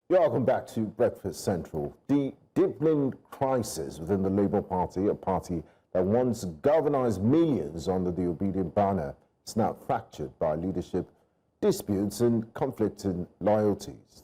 Welcome back to Breakfast Central. The deepening crisis within the Labour Party, a party that once galvanized millions under the Obidient banner, is now fractured by leadership disputes and conflicting loyalties.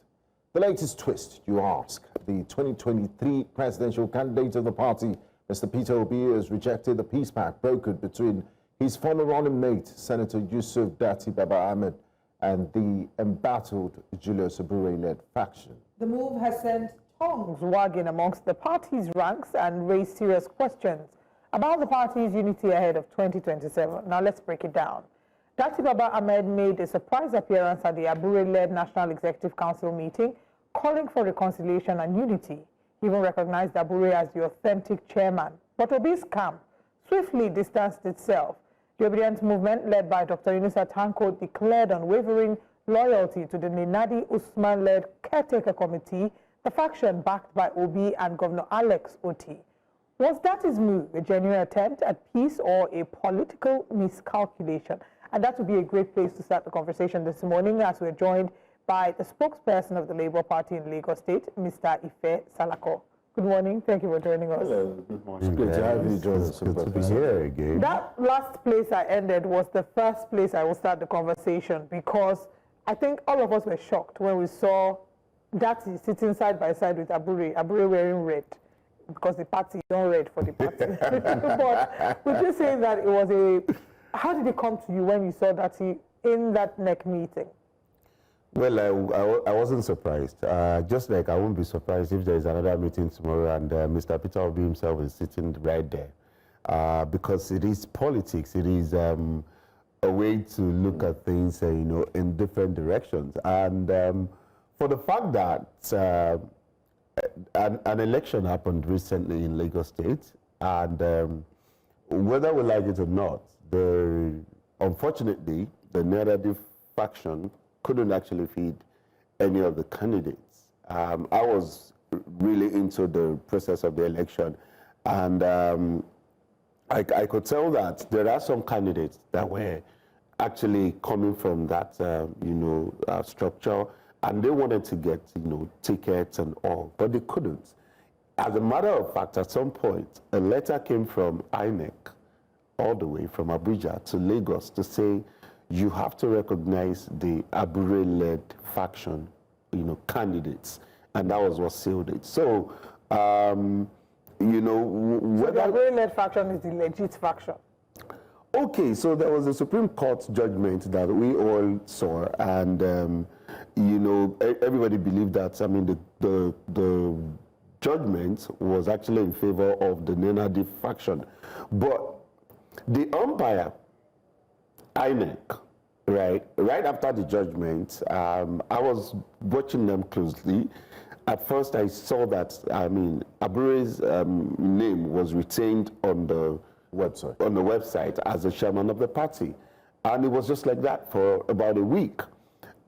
The latest twist, you ask. The 2023 presidential candidate of the party, Mr. Peter Obi, has rejected the peace pact brokered between his former running mate, Senator Yusuf Datti Baba-Ahmed, and the embattled Julius Abure-led faction. The move has sent tongues wagging amongst the party's ranks and raised serious questions about the party's unity ahead of 2027. Now let's break it down. Datti Baba-Ahmed made a surprise appearance at the Abure-led National Executive Council meeting, calling for reconciliation and unity. He even recognized Abure as the authentic chairman. But Obi's camp swiftly distanced itself. The Obidient Movement, led by Dr Yunusa Tanko, declared unwavering loyalty to the Nenadi Usman-led caretaker committee, the faction backed by Obi and Governor Alex Otti. Was Datti's move a genuine attempt at peace or a political miscalculation? And that would be a great place to start the conversation this morning, as we're joined by the spokesperson of the Labour Party in Lagos State, Mr. Ife Salako. Good morning. Thank you for joining us. Hello. Good morning. It's good to have you join us. Good to be here again. That last place I ended was the first place I will start the conversation, because I think all of us were shocked when we saw Datti sitting side by side with Abure wearing red, because the party is not red for the party. But would you say that it was a... How did it come to you when you saw Datti in that NEC meeting? Well, I wasn't surprised. Just like I won't be surprised if there is another meeting tomorrow and Mr. Peter Obi himself is sitting right there. Because it is politics. It is a way to look at things, in different directions. And for the fact that an election happened recently in Lagos State, and whether we like it or not, unfortunately, the Nenadi faction couldn't actually feed any of the candidates. I was really into the process of the election, and I could tell that there are some candidates that were actually coming from that, structure, and they wanted to get, tickets and all, but they couldn't. As a matter of fact, at some point, a letter came from INEC, all the way from Abuja to Lagos, to say, you have to recognize the Abure-led faction, candidates, and that was what sealed it. So, whether the Abure-led faction is the legit faction. Okay, so there was a Supreme Court judgment that we all saw, and everybody believed that. I mean, the judgment was actually in favor of the Nenadi faction, but the umpire, INEC, right after the judgment, I was watching them closely. At first, I saw that, Abure's name was retained on the website as the chairman of the party. And it was just like that for about a week.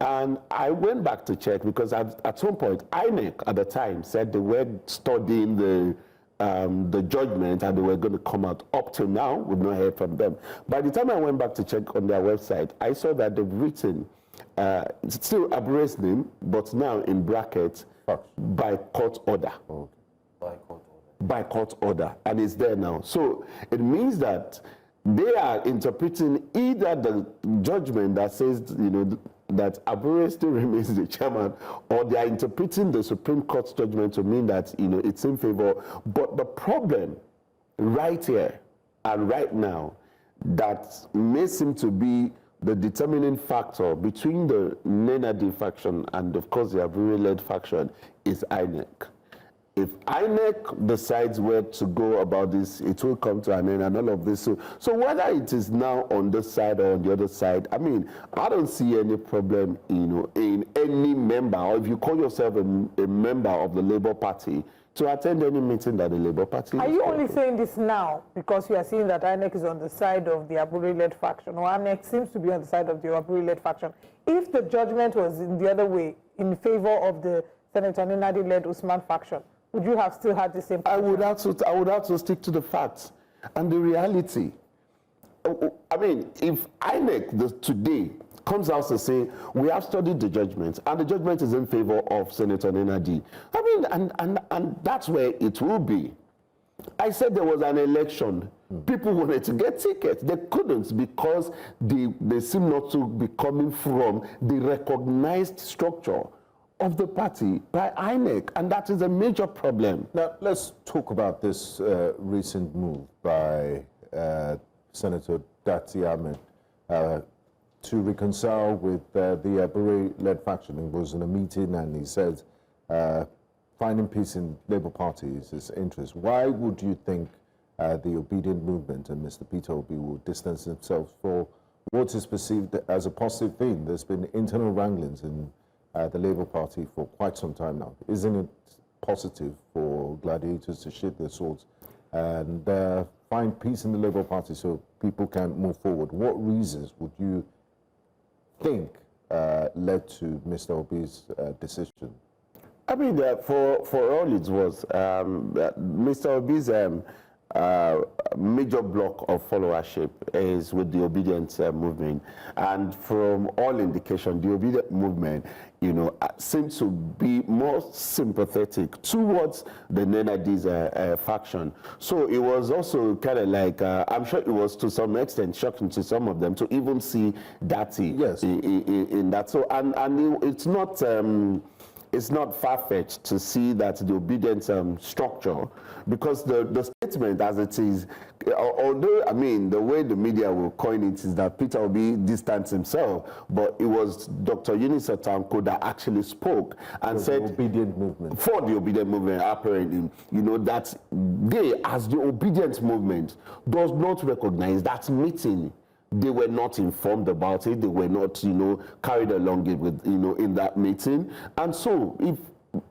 And I went back to check, because at some point, INEC at the time said they were studying the judgment and they were going to come out. Up till now, we've not heard from them. By the time I went back to check on their website, I saw that they've written still Abure's name, but now in brackets, by court order. Okay. By court order, and it's there now. So it means that they are interpreting either the judgment that says, that Abure still remains the chairman, or they are interpreting the Supreme Court's judgment to mean that, it's in favor. But the problem right here and right now that may seem to be the determining factor between the Nenadi faction and, of course, the Abure-led faction is INEC. If INEC decides where to go about this, it will come to an end and all of this. So whether it is now on this side or on the other side, I don't see any problem, in any member, or if you call yourself a member of the Labour Party, to attend any meeting that the Labour Party Are you only saying this now because you are seeing that INEC is on the side of the Abure-led faction, or INEC seems to be on the side of the Abure-led faction? If the judgment was in the other way, in favor of the Senator Nenadi-led Usman faction, would you have still had the same position? I would have to stick to the facts and the reality. I mean, if INEC today comes out to say, we have studied the judgment, and the judgment is in favor of Senator Nenadi, I mean, and that's where it will be. I said there was an election. People wanted to get tickets. They couldn't because they seem not to be coming from the recognized structure of the party by INEC, and that is a major problem. Now, let's talk about this recent move by Senator Datti Ahmed to reconcile with the Abure-led faction. He was in a meeting and he said finding peace in Labour Party is his interest. Why would you think the Obidient Movement and Mr. Peter Obi will distance themselves for what is perceived as a positive thing? There's been internal wranglings in the Labour Party for quite some time now. Isn't it positive for gladiators to sheath their swords and find peace in the Labour Party so people can move forward? What reasons would you think led to Mr. Obi's decision? I mean, for all it was, Mr. Obi's major block of followership is with the Obidient Movement, and from all indication, the Obidient Movement, you know, seems to be more sympathetic towards the Nenadi's faction. So it was also kind of like, I'm sure it was to some extent shocking to some of them to even see Datti in that. So and it's not. It's not far-fetched to see that the Obidient structure, because the statement as it is, although, I mean, the way the media will coin it is that Peter Obi distanced himself, but it was Dr Yunusa Tanko that actually spoke and said, Obidient Movement. For the Obidient Movement, apparently, you know, that they, as the Obidient Movement, does not recognize that meeting. They were not informed about it. They were not, you know, carried along with, you know, in that meeting. And so, if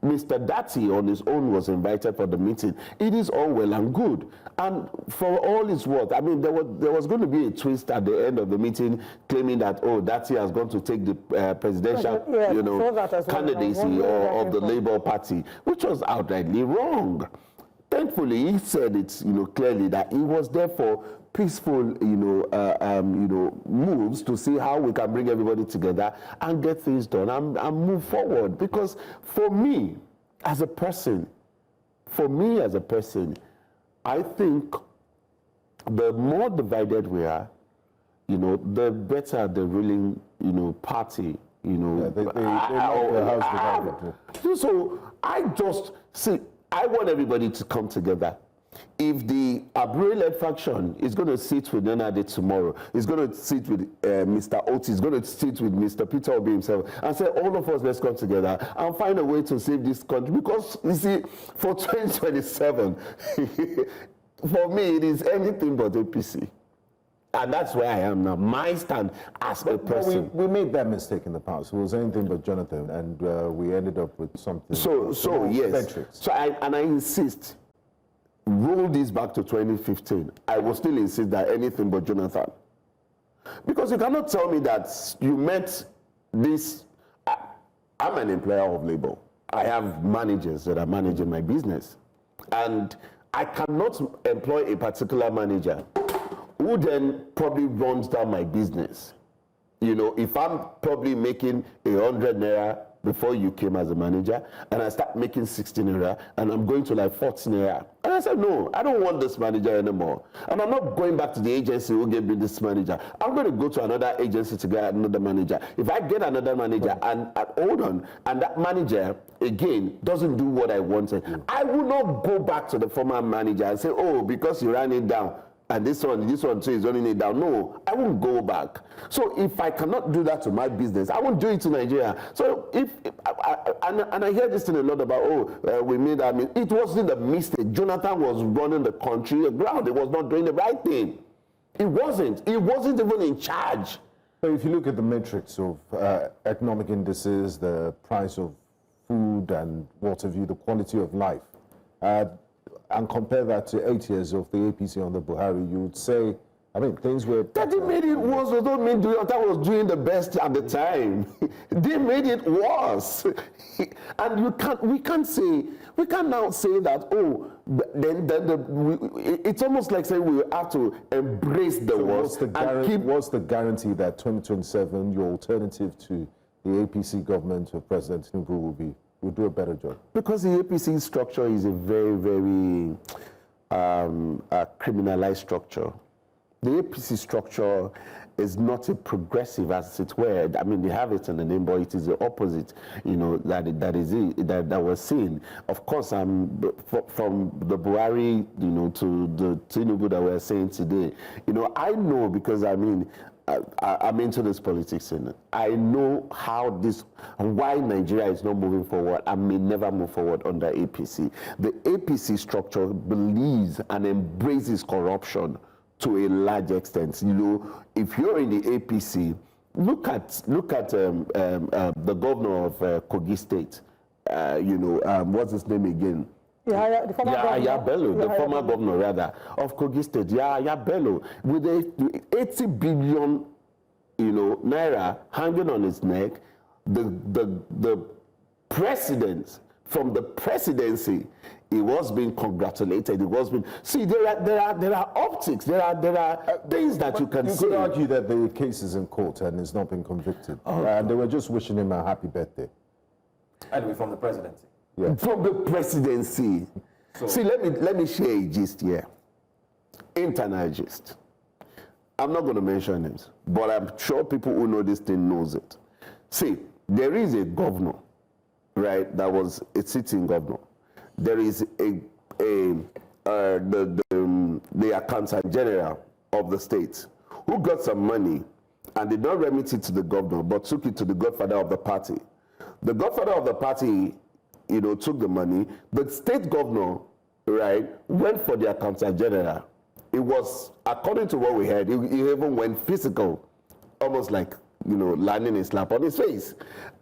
Mr. Datti on his own was invited for the meeting, it is all well and good. And for all his worth, I mean, there was going to be a twist at the end of the meeting, claiming that, oh, Datti has gone to take the presidential, you know, candidacy of the Labour Party, which was outrightly wrong. Thankfully, he said it, you know, clearly that he was there for peaceful, you know, moves to see how we can bring everybody together and get things done and move forward. Because for me, as a person, I think the more divided we are, you know, the better the ruling, you know, party, you know. So I just see. I want everybody to come together. If the Abure-led faction is going to sit with Nenadi tomorrow, is going to sit with Mr. Otti, is going to sit with Mr. Peter Obi himself, and say, all of us, let's come together and find a way to save this country. Because, you see, for 2027, for me, it is anything but APC. And that's where I am now. My stand as a person. We made that mistake in the past. It was anything but Jonathan, and we ended up with something. So yes. Metrics. So I insist. Roll this back to 2015. I will still insist that anything but Jonathan. Because you cannot tell me that you met this. I'm an employer of labor. I have managers that are managing my business. And I cannot employ a particular manager who then probably runs down my business. You know, if I'm probably making 100 naira before you came as a manager, and I start making 16 naira, and I'm going to like 14 naira. And I said, no, I don't want this manager anymore. And I'm not going back to the agency who gave me this manager. I'm going to go to another agency to get another manager. If I get another manager, and hold on, and that manager, again, doesn't do what I wanted, I will not go back to the former manager and say, oh, because you ran it down, and this one too is running it down. No, I won't go back. So if I cannot do that to my business, I won't do it to Nigeria. So I hear this thing a lot about, we made, it wasn't a mistake. Jonathan was running the country aground. He was not doing the right thing. He wasn't even in charge. But if you look at the metrics of economic indices, the price of food and what have you, the quality of life, and compare that to 8 years of the APC on the Buhari, you would say I mean, things were... That they made it worse. They don't mean that was doing the best at the time. They made it worse. And we can't now say that, oh, it's almost like saying we have to embrace the worst. What's the guarantee that 2027, your alternative to the APC government of President Tinubu will do a better job? Because the APC structure is a very, very criminalized structure. The APC structure is not a progressive, as it were. I mean, they have it in the name, but it is the opposite, you know, that we're seeing. Of course, from the Buhari, you know, to the Tinubu that we're saying today, you know, I know, because I mean, I'm into this politics, and I know why Nigeria is not moving forward and may never move forward under APC. The APC structure believes and embraces corruption to a large extent. You know, if you're in the APC, look at the governor of Kogi State. You know, what's his name again? The former governor rather of Kogi State. Bello, with 80 billion, you know, naira hanging on his neck. The president from the presidency, he was being congratulated. It was being there are optics. There are things that you can see. You could argue that the case is in court and he's not been convicted, and they were just wishing him a happy birthday. Anyway, from the presidency. Yeah. From the presidency. So, see, let me share a gist here. Internal gist. I'm not going to mention names, but I'm sure people who know this thing knows it. See, there is a governor, right? That was a sitting governor. There is the accountant general of the state who got some money and did not remit it to the governor, but took it to the godfather of the party. The godfather of the party, you know, took the money. The state governor, right, went for the accountant general. It was, according to what we heard, he even went physical, almost like, you know, landing a slap on his face.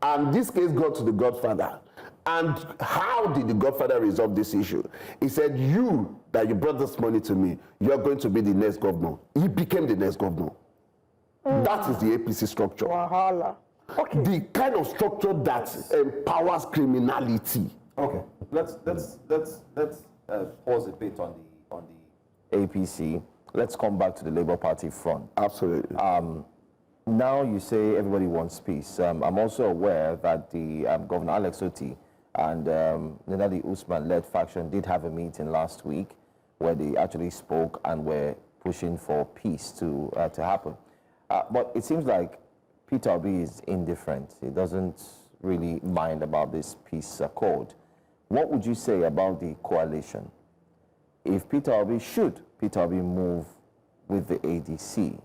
And this case got to the godfather. And how did the godfather resolve this issue? He said, you brought this money to me, you're going to be the next governor. He became the next governor. That is the APC structure. Wahala. Okay. The kind of structure that empowers criminality. Okay, let's pause a bit on the APC. Let's come back to the Labour Party front. Absolutely. Now you say everybody wants peace. I'm also aware that the Governor Alex Otti and Nenadi Usman-led faction did have a meeting last week where they actually spoke and were pushing for peace to happen. But it seems like Peter Obi is indifferent. He doesn't really mind about this peace accord. What would you say about the coalition? If Peter Obi move with the ADC,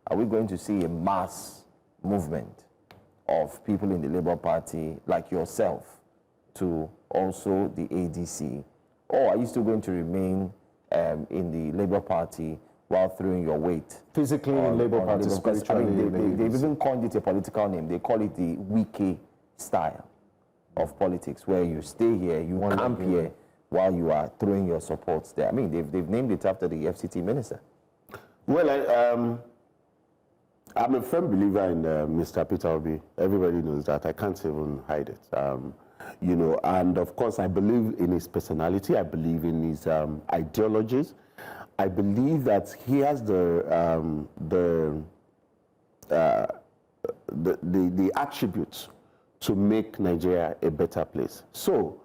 are we going to see a mass movement of people in the Labour Party like yourself to also the ADC? Or are you still going to remain in the Labour Party while throwing your weight? Physically in Labour Party, spiritually they've even coined it a political name. They call it the Wike style of politics, where you stay here, you camp here while you are throwing your supports there. I mean, they've named it after the FCT minister. Well, I'm a firm believer in Mr. Peter Obi. Everybody knows that. I can't even hide it. You know, and of course, I believe in his personality. I believe in his ideologies. I believe that he has the attributes to make Nigeria a better place. So,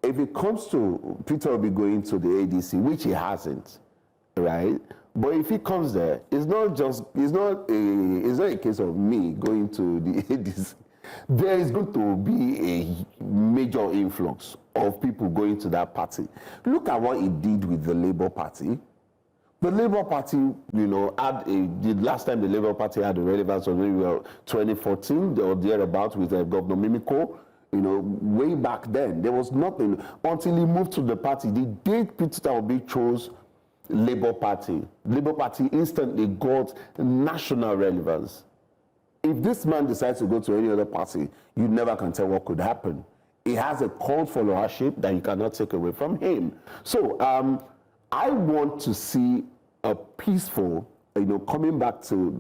if it comes to Peter Obi going to the ADC, which he hasn't, right? But if he comes there, it's not a case of me going to the ADC. There is going to be a major influx of people going to that party. Look at what he did with the Labour Party. The Labour Party, you know, the last time the Labour Party had a relevance was maybe 2014 or thereabouts with Governor Mimiko. You know, way back then, there was nothing until he moved to the party. The day Peter Obi chose Labour Party instantly got national relevance. If this man decides to go to any other party, you never can tell what could happen. He has a cult followership that you cannot take away from him. So I want to see a peaceful coming back to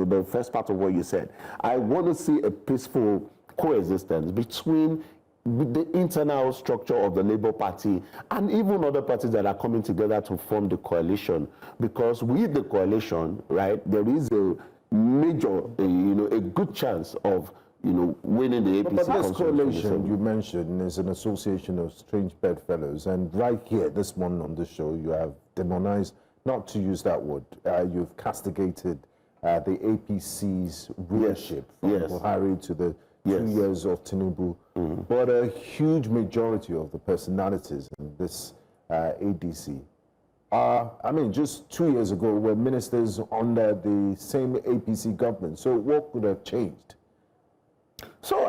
the first part of what you said, I want to see a peaceful coexistence between the internal structure of the Labour Party and even other parties that are coming together to form the coalition. Because with the coalition, right, there is a major, a good chance of, winning the APC. But this coalition you mentioned is an association of strange bedfellows, and right here, this morning on the show, you have demonized, not to use that word, you've castigated the APC's rulership from Buhari to the 2 years of Tinubu. But a huge majority of the personalities in this ADC just 2 years ago were ministers under the same APC government. So what could have changed? So,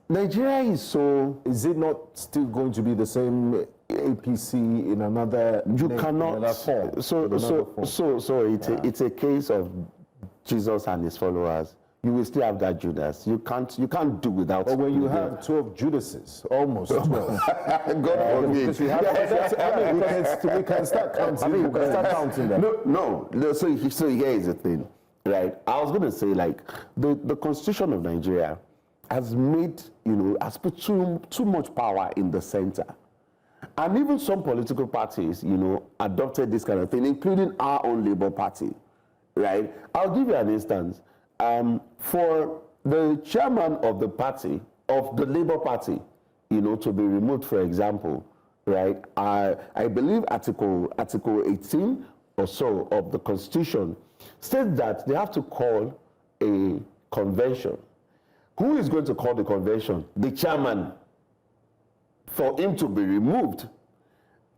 Nigeria is so... Is it not still going to be the same APC in another... You cannot... form? It's a case of Jesus and his followers. You will still have that Judas. You can't do without... But when you have 12 Judases, almost 12. God forbid. We can start counting. We can start counting them. No. So here is the thing, right? I was going to say, the Constitution of Nigeria has made, has put too much power in the center. And even some political parties, adopted this kind of thing, including our own Labour Party, right? I'll give you an instance. For the chairman of the party, of the Labour Party, to be removed, for example, right? I believe Article 18 or so of the Constitution states that they have to call a convention. Who is going to call the convention? The chairman. For him to be removed.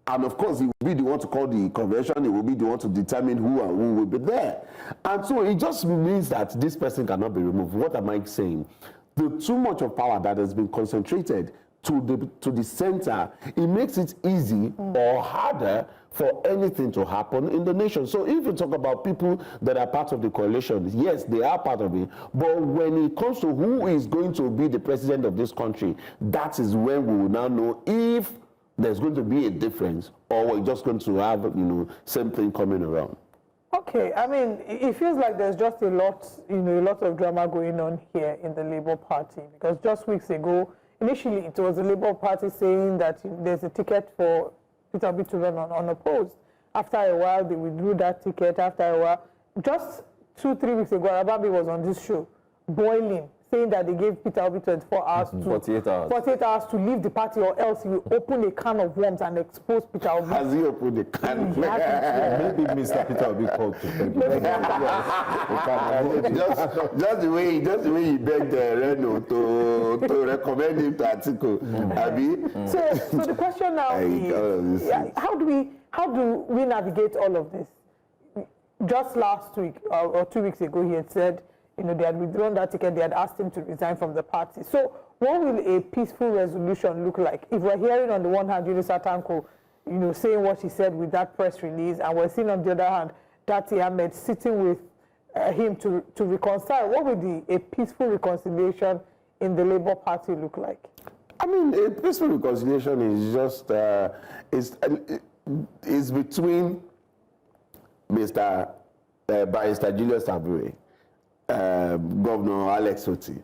And of course, he will be the one to call the convention, he will be the one to determine who and who will be there. And so it just means that this person cannot be removed. What am I saying? The too much of power that has been concentrated to the center, it makes it easy or harder for anything to happen in the nation. So if you talk about people that are part of the coalition, yes, they are part of it. But when it comes to who is going to be the president of this country, that is when we will now know if there's going to be a difference, or we're just going to have, same thing coming around. Okay, it feels like there's just a lot, a lot of drama going on here in the Labour Party, because just weeks ago, initially it was the Labour Party saying that there's a ticket for Peter Obi to run unopposed. After a while, they withdrew that ticket. After a while, just 2-3 weeks ago, Arababi was on this show, boiling, saying that they gave Peter Obi 24 hours to 48 hours to leave the party, or else he will open a can of worms and expose Peter Obi. Has he opened a can? Maybe Mr. Peter Obi called to beg. just the way he begged Reno to recommend him to Atiku. So the question now is, how do we navigate all of this? Just last week or 2 weeks ago, he had said, they had withdrawn that ticket, they had asked him to resign from the party. So what will a peaceful resolution look like? If we're hearing on the one hand, Yunusa Tanko, saying what he said with that press release, and we're seeing on the other hand, Datti Ahmed sitting with him to reconcile, what will a peaceful reconciliation in the Labour Party look like? A peaceful reconciliation is just, is between Barrister Julius Abure, Governor Alex Otti,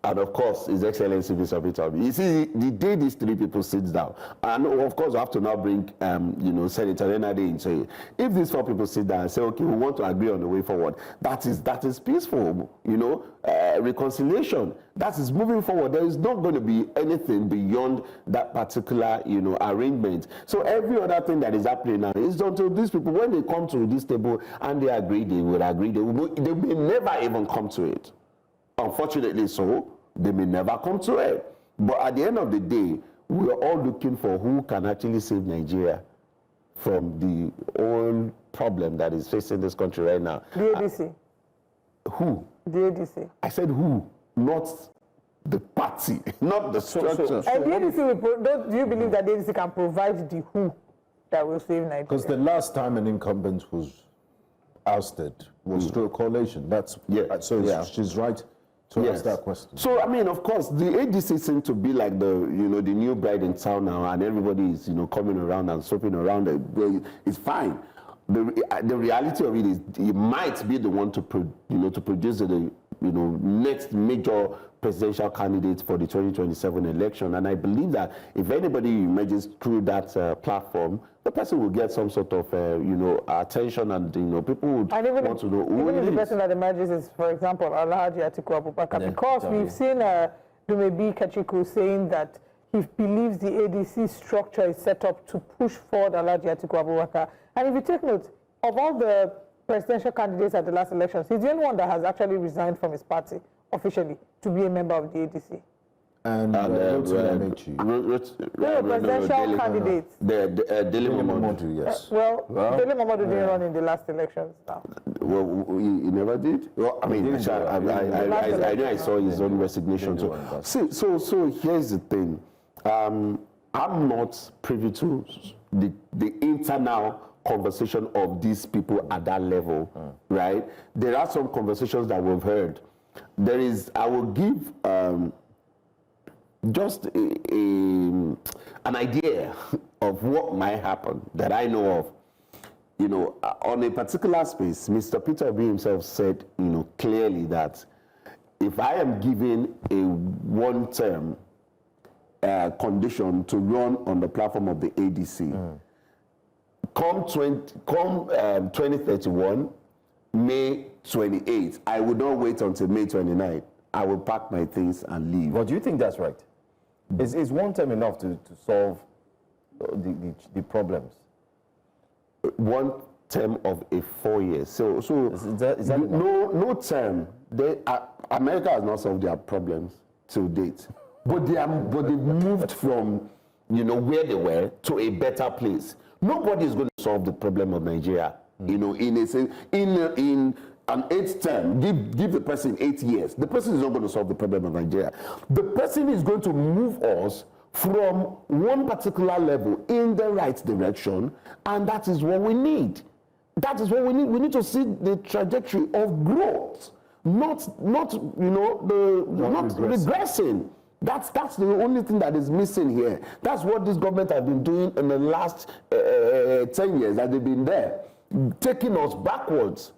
and of course His Excellency Mr. Peter Obi. You see, the day these three people sit down, and of course we have to now bring Senator Nenadi into it. If these four people sit down and say, okay, we want to agree on the way forward, that is peaceful, reconciliation. That is moving forward. There is not going to be anything beyond that particular, arrangement. So every other thing that is happening now is until these people, when they come to this table and they agree, they will agree. They may never even come to it. Unfortunately so, they may never come to it. But at the end of the day, we are all looking for who can actually save Nigeria from the old problem that is facing this country right now. The ADC. Who? The ADC. I said who, not the party, not the structure. And the ADC, do you believe that the ADC can provide the who that will save Nigeria? Because the last time an incumbent was ousted was through a coalition. She's right to ask that question. So of course, the ADC seems to be like the the new bride in town now, and everybody is coming around and swapping around. It's fine. the reality of it is, he might be the one to produce the next major presidential candidate for the 2027 election. And I believe that if anybody emerges through that platform, the person will get some sort of attention, and people would want to know who even if it the is. person that emerges is, for example, Alhaji Atiku Abubakar, because we've seen Dumebi Kachiku saying that he believes the ADC structure is set up to push forward Alhaji Atiku Abubakar. And if you take note, of all the presidential candidates at the last elections, he's the only one that has actually resigned from his party officially to be a member of the ADC. And presidential candidates. Dele Momodu, yes. Dele Momodu didn't run in the last elections now. Well, he never did. Well, I mean, I know I saw his own resignation too. So here's the thing. I'm not privy to the internal conversation of these people at that level, right? There are some conversations that we've heard. I will give just an idea of what might happen that I know of. On a particular space, Mr. Peter Obi himself said, clearly that if I am given a one-term condition to run on the platform of the ADC, come 2031, May 28th, I would not wait until May 29th. I will pack my things and leave. But do you think that's right? Is one term enough to solve the problems? One term of a 4 years. So is that no term. America has not solved their problems to date, but they've moved from where they were to a better place. Nobody is going to solve the problem of Nigeria. In an 8th term, give the person 8 years. The person is not going to solve the problem of Nigeria. The person is going to move us from one particular level in the right direction, and that is what we need. That is what we need. We need to see the trajectory of growth, not regressing. That's the only thing that is missing here. That's what this government has been doing in the last 10 years that they've been there, taking us backwards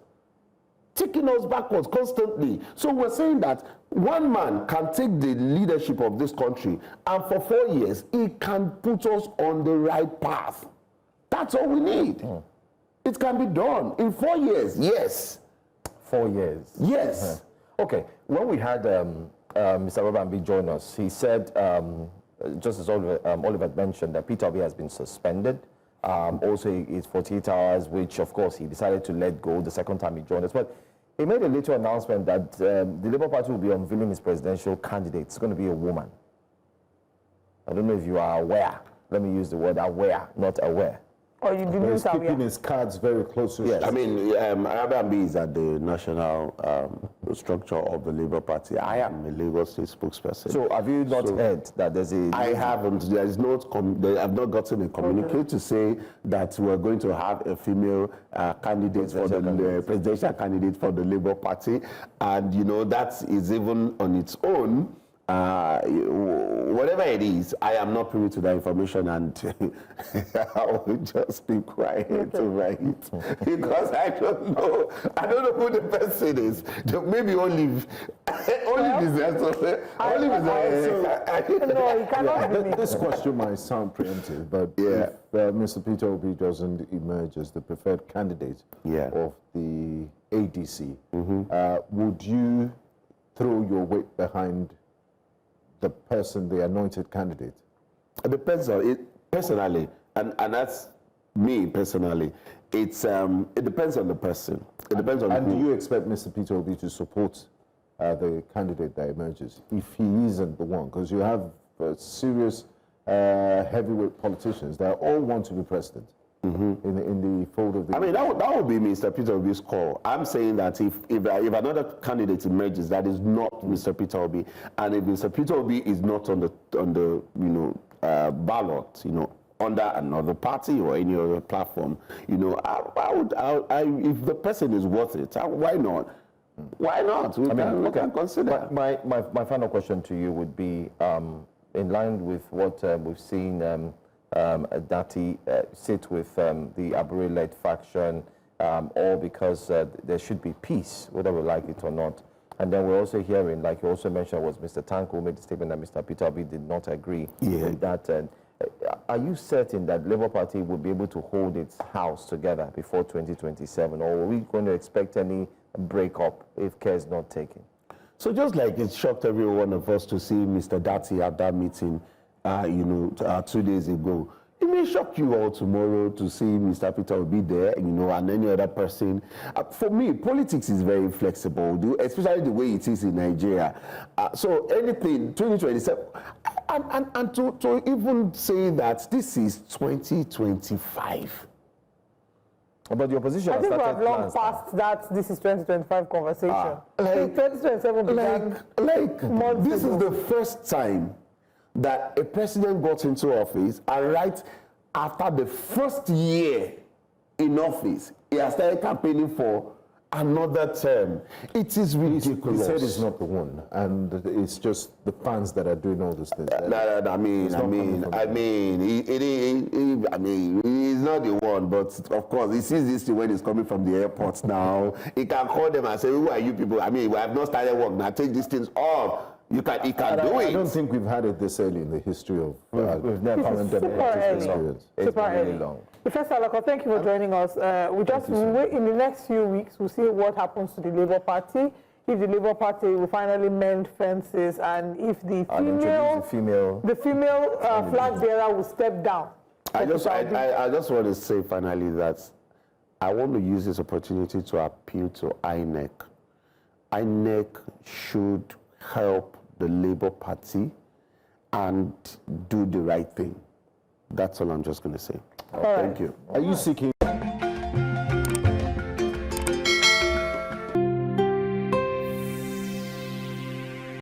constantly. So we're saying that one man can take the leadership of this country, and for 4 years, he can put us on the right path. That's all we need. It can be done in 4 years, yes. 4 years? Yes. Okay, when we had Mr. Baba-Ahmed join us, he said, just as Oliver mentioned, that Peter Obi has been suspended. Also, it's 48 hours, which, of course, he decided to let go the second time he joined us. But he made a little announcement that the Labour Party will be unveiling his presidential candidate. It's going to be a woman. I don't know if you are aware. Let me use the word aware, not aware. Or you didn't He's keeping his cards very close to his chest. I mean, Abure-led is at the national structure of the Labour Party. I am a Lagos State spokesperson. So have you not heard that there's a... I haven't. There is not. I've not gotten a communique to say that we're going to have a female candidate for the presidential candidate for the Labour Party, and that is even on its own. Whatever it is, I am not privy to that information, and I will just be quiet over it because I don't know who the person is. Maybe Olive is there. Olive is there. No, you cannot be me. This question might sound preemptive, but if Mr. Peter Obi doesn't emerge as the preferred candidate of the ADC, would you throw your weight behind the person, the anointed candidate? It depends on it personally, and that's me personally. It depends on the person. It depends on. And do you expect Mr. Peter Obi to support the candidate that emerges if he isn't the one? Because you have serious heavyweight politicians that all want to be president. In the fold of the... I mean, that would be Mr. Peter Obi's call. I'm saying that if another candidate emerges that is not Mr. Peter Obi, and if Mr. Peter Obi is not on the ballot, under another party or any other platform, if the person is worth it, why not? Why not? We can consider. My final question to you would be, in line with what we've seen Datti sit with the Abure-led faction, or because there should be peace, whether we like it or not. And then we're also hearing, like you also mentioned, was Mr. Tanko who made the statement that Mr. Peter Obi did not agree with that. Are you certain that Labour Party will be able to hold its house together before 2027, or are we going to expect any breakup if care is not taken? So just like it shocked every one of us to see Mr. Datti at that meeting, 2 days ago, it may shock you all tomorrow to see Mr. Peter Obi there, and any other person. For me, politics is very flexible, especially the way it is in Nigeria. So anything, 2027, and to even say that this is 2025. But the opposition I think we have long plans past that this is 2025 conversation. 2027 began this is the first time that a president got into office, and right after the first year in office, he has started campaigning for another term. It is ridiculous. He said he's not the one, and it's just the fans that are doing all these things. He's not the one, but of course, he sees this thing when he's coming from the airport now. He can call them and say, who are you people? We have not started work now. Take these things off. He can do it. I don't think we've had it this early in the history of we've never current democratic experience. Super early. Ife Salako, thank you for joining us. We just wait in the next few weeks. We'll see what happens to the Labour Party. If the Labour Party will finally mend fences, and if the female flag bearer will step down. I just want to say finally that I want to use this opportunity to appeal to INEC. INEC should help the Labour Party and do the right thing. That's all I'm just going to say. All right. Thank you. Are you seeking